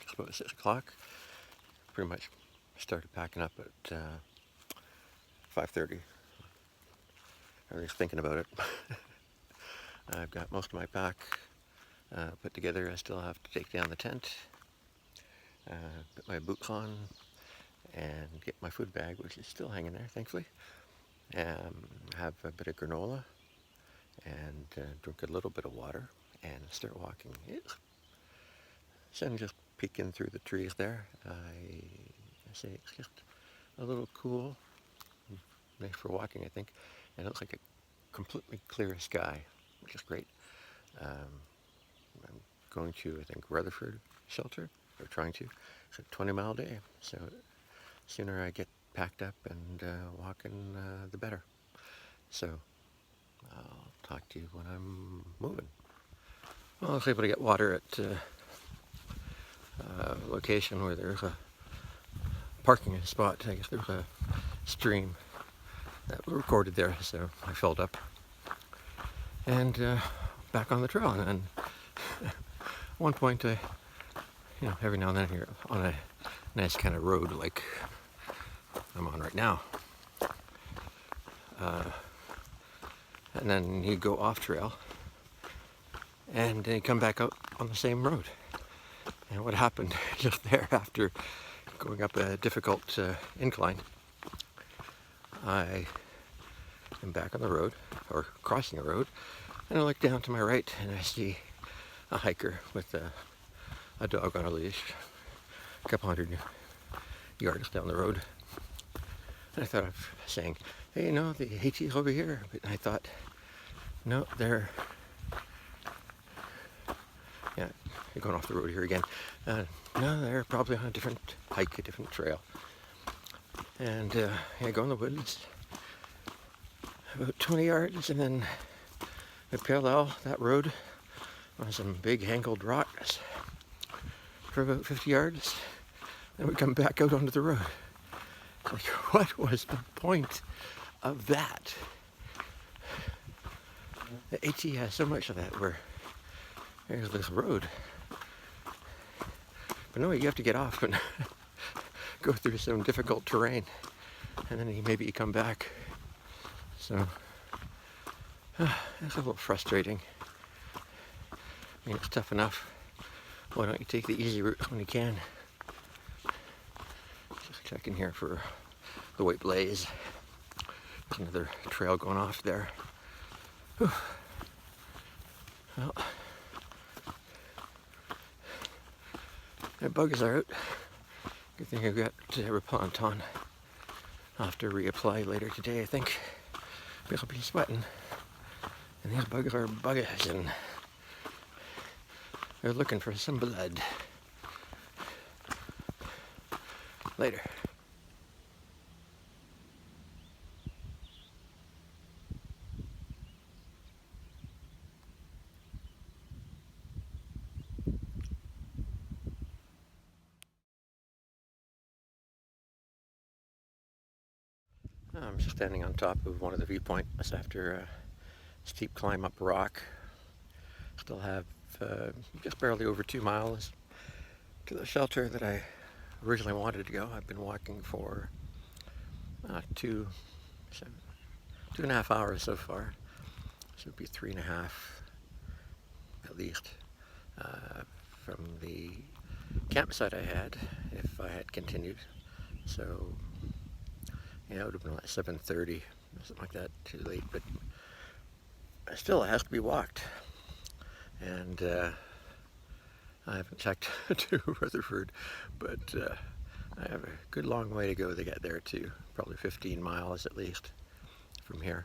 It's about 6 o'clock. Pretty much started packing up at 5:30. I was thinking about it. I've got most of my pack put together. I still have to take down the tent, put my boots on, and get my food bag, which is still hanging there, thankfully. Have a bit of granola and drink a little bit of water and start walking. Sun just peeking through the trees there. I say it's just a little cool, nice for walking, I think. And it looks like a completely clear sky, which is great. I'm going to, I think, Rutherford shelter, or trying to. It's a 20-mile day, so the sooner I get packed up and walking, the better. So I'll talk to you when I'm moving. Well, I was able to get water at a location where there's a parking spot. I guess there's a stream that was recorded there, so I filled up. And back on the trail, and then at one point, every now and then here on a nice kind of road like I'm on right now. And then you go off trail, and then you come back out on the same road. And what happened just there after going up a difficult incline, I am back on the road, or crossing the road, and I look down to my right and I see a hiker with a dog on a leash, a couple hundred yards down the road. And I thought of saying, hey, the AT's over here. But I thought, no, they're going off the road here again. No, they're probably on a different hike, a different trail. And I go in the woods about 20 yards, and then I parallel that road on some big angled rocks for about 50 yards. Then we come back out onto the road. It's like, what was the point of that? The AT has so much of that where there's this road. But no, you have to get off and go through some difficult terrain, and then maybe you come back. So it's a little frustrating. I mean, it's tough enough. Why don't you take the easy route when you can? Just checking here for the White Blaze. There's another trail going off there. Whew. Well, my bugs are out. Good thing I've got repellent on. I'll have to reapply later today, I think. Because I'll be sweating. And these bugs are buggers, and they're looking for some blood. Later. I'm standing on top of one of the viewpoints after a steep climb up a rock. Still have just barely over 2 miles to the shelter that I originally wanted to go. I've been walking for 2.5 hours so far. So it'd be 3.5 at least from the campsite I had if I had continued. So yeah, it would have been like 7:30, something like that, too late, but still it has to be walked. And I haven't checked to Rutherford, but I have a good long way to go to get there too, probably 15 miles at least from here.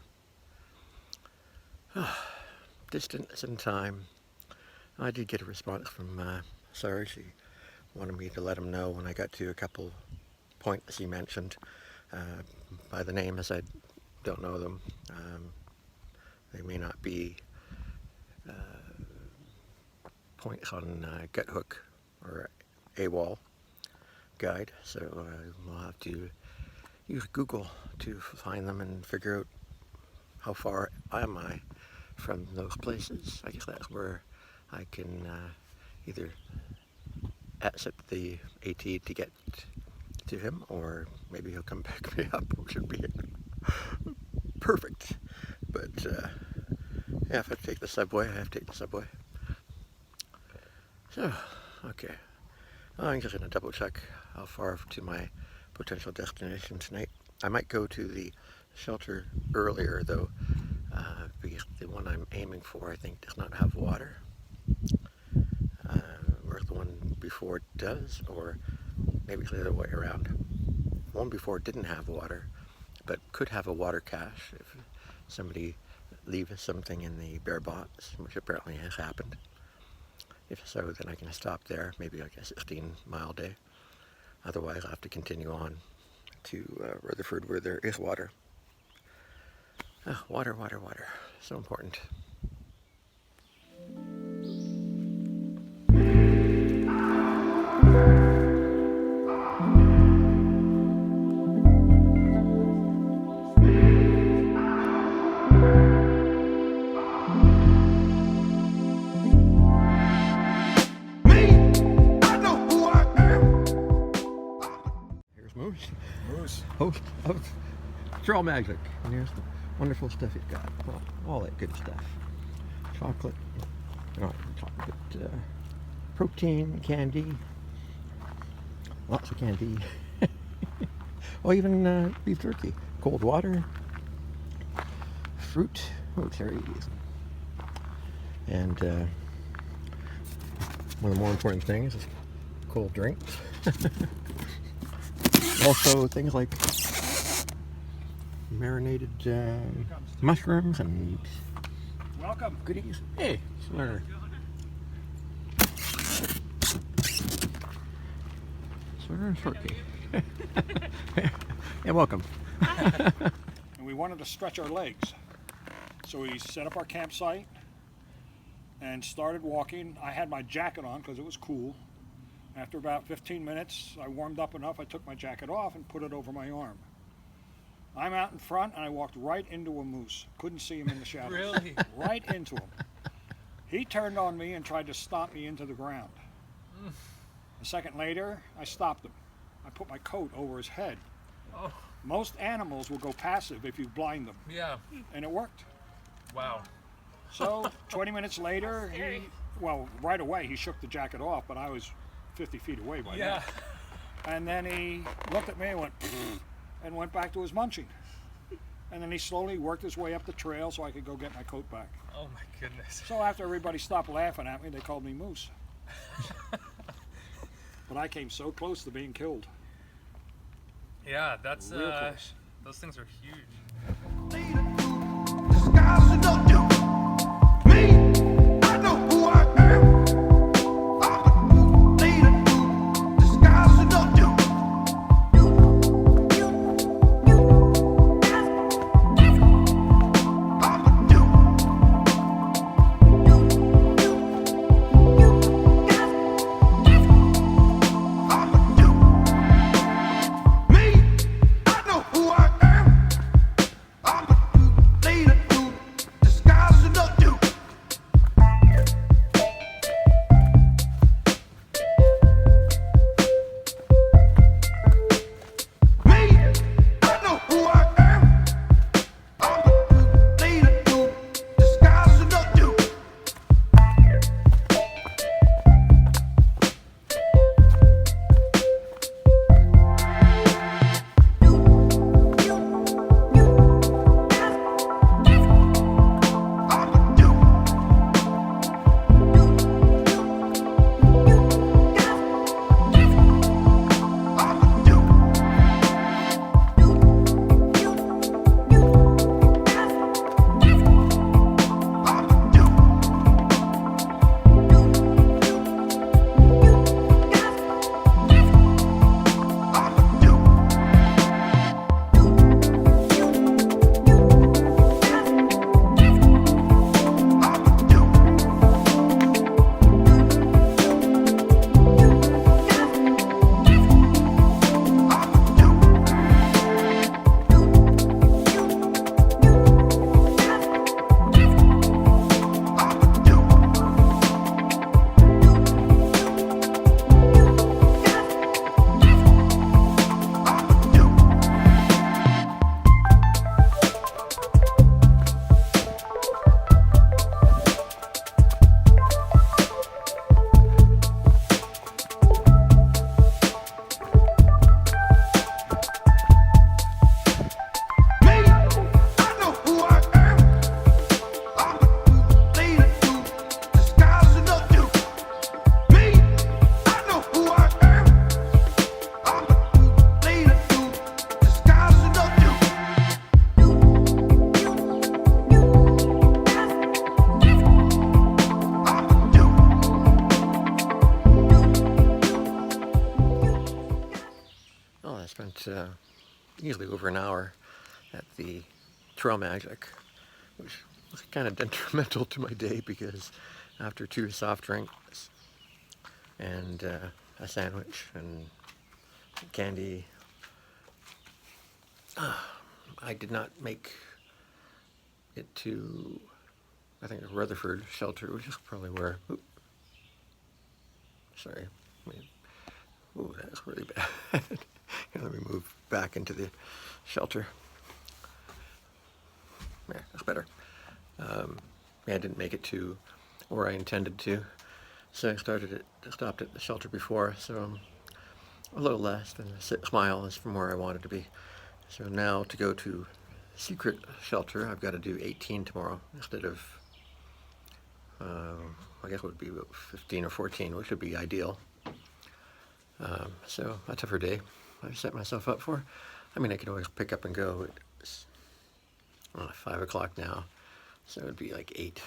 Distance and time. I did get a response from Sarge. He wanted me to let him know when I got to a couple points he mentioned. By the name, as I don't know them. They may not be points on Guthook or AWOL guide, so we'll have to use Google to find them and figure out how far am I from those places. I guess that's where I can either set the AT to get to him, or maybe he'll come pick me up, which would be perfect. But yeah, if I take the subway, I have to take the subway. So, okay. I'm just going to double check how far to my potential destination tonight. I might go to the shelter earlier though, because the one I'm aiming for I think does not have water. Or the one before does, or maybe it's the other way around. The one before didn't have water, but could have a water cache if somebody leaves something in the bare box, which apparently has happened. If so, then I can stop there, maybe like a 16-mile day. Otherwise, I'll have to continue on to Rutherford where there is water. Water, water, water. So important. Moose, host of Trail Magic, and here's the wonderful stuff he's got. Well, all that good stuff. Chocolate, not chocolate, but protein, candy, lots of candy. Well, even beef jerky, cold water, fruit, cherries, and one of the more important things is cold drinks. Also things like marinated mushrooms and goodies. Hey, Slur. Slur and Shortcake. Yeah, welcome. And we wanted to stretch our legs. So we set up our campsite and started walking. I had my jacket on because it was cool. After about 15 minutes, I warmed up enough, I took my jacket off and put it over my arm. I'm out in front and I walked right into a moose. Couldn't see him in the shadows. Really? Right into him. He turned on me and tried to stomp me into the ground. A second later, I stopped him. I put my coat over his head. Oh. Most animals will go passive if you blind them. Yeah. And it worked. Wow. So 20 minutes later, right away he shook the jacket off, but I was 50 feet away by now. And then he looked at me and went, and went back to his munching. And then he slowly worked his way up the trail so I could go get my coat back. Oh my goodness. So after everybody stopped laughing at me, they called me Moose. But I came so close to being killed. Yeah, that's real close. Those things are huge. spent easily over an hour at the Trail Magic, which was kind of detrimental to my day because after 2 soft drinks and a sandwich and candy, I did not make it to, I think, the Rutherford shelter, which is probably where, sorry, ooh, that's really bad. Let me move back into the shelter. Yeah, that's better. Yeah, I didn't make it to where I intended to, so I stopped at the shelter before, so I'm a little less than 6 miles from where I wanted to be. So now to go to secret shelter, I've got to do 18 tomorrow instead of, I guess it would be about 15 or 14, which would be ideal. So a tougher day I set myself up for. I mean, I could always pick up and go. It's 5 o'clock now, so it'd be like 8.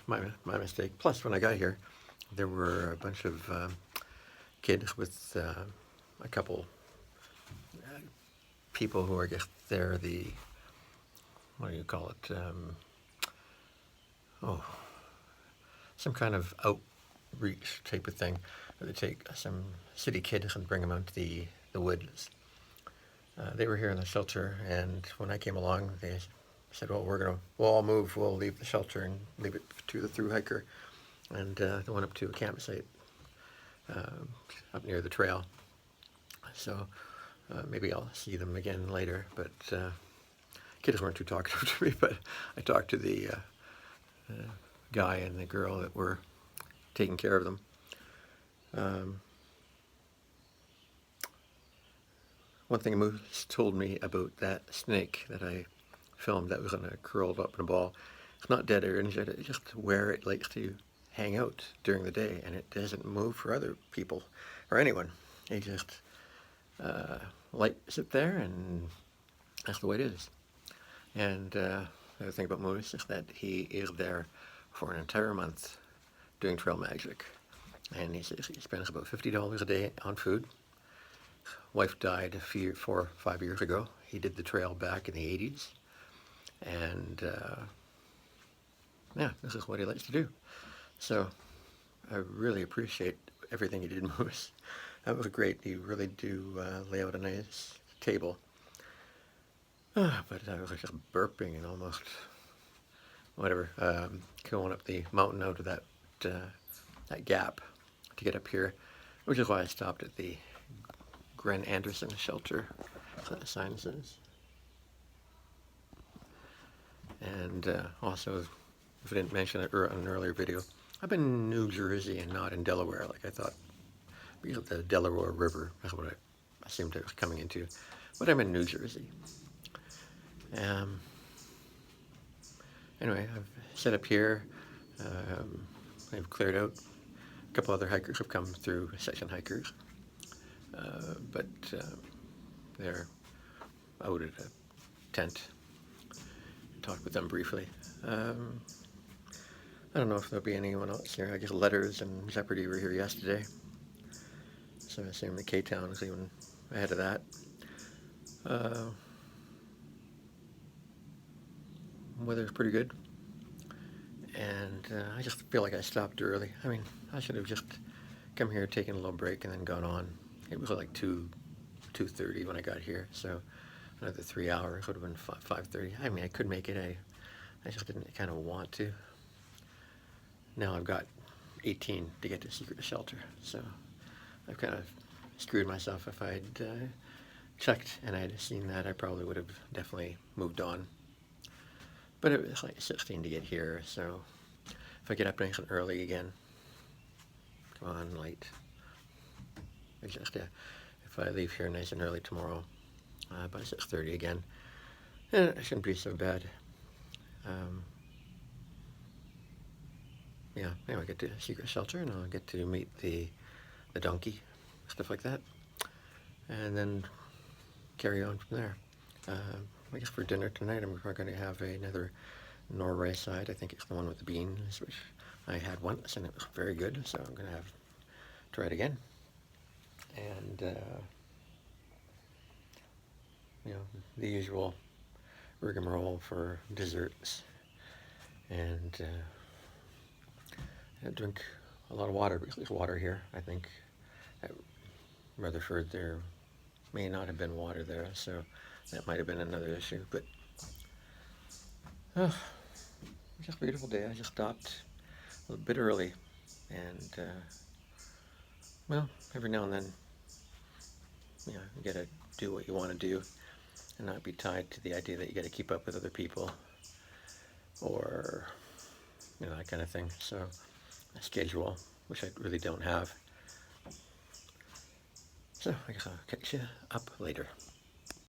My mistake. Plus, when I got here, there were a bunch of kids with a couple people who are, I guess, they're the, what do you call it? Some kind of outreach type of thing. They take some city kids and bring them out to the woods. They were here in the shelter, and when I came along, they said, well, we'll all move, we'll leave the shelter and leave it to the ThruHiker. And they went up to a campsite up near the trail. So maybe I'll see them again later, but kids weren't too talkative to me, but I talked to the guy and the girl that were taking care of them. One thing Moose told me about that snake that I filmed that was curled up in a ball, it's not dead or injured, it's just where it likes to hang out during the day, and it doesn't move for other people or anyone. It just sit there, and that's the way it is. And the other thing about Moose is that he is there for an entire month doing trail magic. And he says he spends about $50 a day on food. Wife died 4 or 5 years ago. He did the trail back in the 80s. And yeah, this is what he likes to do. So I really appreciate everything you did, Moose. That was great. You really do lay out a nice table. But I was just burping and almost, whatever, going up the mountain out of that gap to get up here, which is why I stopped at the Gren shelter, so the sign says. And also, if I didn't mention it in an earlier video, I've been in New Jersey and not in Delaware, like I thought, because of the Delaware River, that's what I assumed I was coming into, but I'm in New Jersey. Anyway, I've set up here, I've cleared out. A couple other hikers have come through, session hikers, but they're out at a tent. Talked with them briefly. I don't know if there'll be anyone else here. I guess Letters and Jeopardy were here yesterday, so I assume the K-Town is even ahead of that. Weather's pretty good, and I just feel like I stopped early. I mean, I should have just come here, taken a little break, and then gone on. It was like 2:30 when I got here, so another 3 hours would have been 5:30. I mean, I could make it. I just didn't kind of want to. Now I've got 18 to get to secret shelter, so I've kind of screwed myself. If I'd checked and I'd seen that, I probably would have definitely moved on. But it was like 16 to get here, so if I get up nice and early again, come on, late. Just if I leave here nice and early tomorrow, by 6:30 again, it shouldn't be so bad. Yeah, anyway, I get to secret shelter, and I'll get to meet the donkey, stuff like that, and then carry on from there. I guess for dinner tonight, we're going to have another Norway side. I think it's the one with the beans, which I had once, and it was very good, so I'm going to try it again. And the usual rigmarole for desserts, and I drink a lot of water. There's water here. I think at Rutherford there may not have been water there, so that might have been another issue. But just a beautiful day. I just stopped a little bit early, and well, every now and then, you gotta do what you want to do, and not be tied to the idea that you got to keep up with other people, or that kind of thing. So a schedule, which I really don't have. So I guess I'll catch you up later.